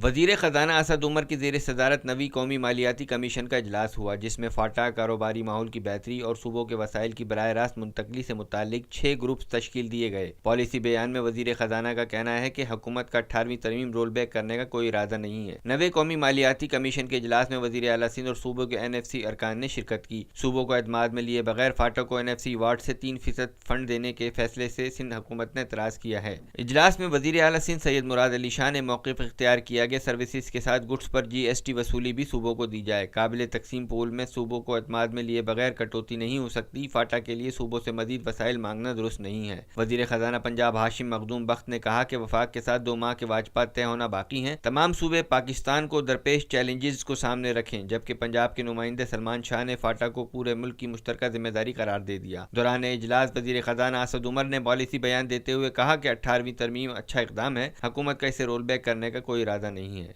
وزیر خزانہ اسد عمر کی زیر صدارت نویں قومی مالیاتی کمیشن کا اجلاس ہوا، جس میں فاٹا، کاروباری ماحول کی بہتری اور صوبوں کے وسائل کی براہ راست منتقلی سے متعلق 6 گروپس تشکیل دیے گئے۔ پالیسی بیان میں وزیر خزانہ کا کہنا ہے کہ حکومت کا 18ویں ترمیم رول بیک کرنے کا کوئی ارادہ نہیں ہے۔ نویں قومی مالیاتی کمیشن کے اجلاس میں وزیر اعلیٰ سندھ اور صوبوں کے NFC ارکان نے شرکت کی۔ صوبوں کو اعتماد میں لیے بغیر فاٹا کو NFC ایوارڈ سے 3% فنڈ دینے کے فیصلے سے سندھ حکومت نے اعتراض کیا ہے۔ اجلاس میں وزیر اعلیٰ سندھ سید مراد علی شاہ نے موقف اختیار کیا کہ سروسز کے ساتھ گڈس پر GST وصولی بھی صوبوں کو دی جائے۔ قابل تقسیم پول میں صوبوں کو اعتماد میں لیے بغیر کٹوتی نہیں ہو سکتی۔ فاٹا کے لیے صوبوں سے مزید وسائل مانگنا درست نہیں ہے۔ وزیر خزانہ پنجاب ہاشم مخدوم بخت نے کہا کہ وفاق کے ساتھ 2 ماہ کے واجبات طے ہونا باقی ہیں۔ تمام صوبے پاکستان کو درپیش چیلنجز کو سامنے رکھیں، جبکہ پنجاب کے نمائندے سلمان شاہ نے فاٹا کو پورے ملک کی مشترکہ ذمہ داری قرار دے دیا۔ دوران اجلاس وزیر خزانہ اسد عمر نے پالیسی بیان دیتے ہوئے کہا کہ 18ویں ترمیم اچھا اقدام ہے، حکومت کا اسے رول بیک کرنے کا کوئی ارادہ نہیں ہے۔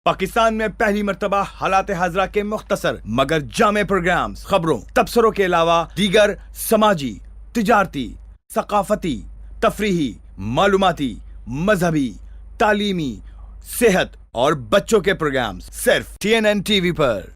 پاکستان میں پہلی مرتبہ حالات حاضرہ کے مختصر مگر جامع پروگرامز، خبروں، تبصروں کے علاوہ دیگر سماجی، تجارتی، ثقافتی، تفریحی، معلوماتی، مذہبی، تعلیمی، صحت اور بچوں کے پروگرامز صرف TNN TV پر۔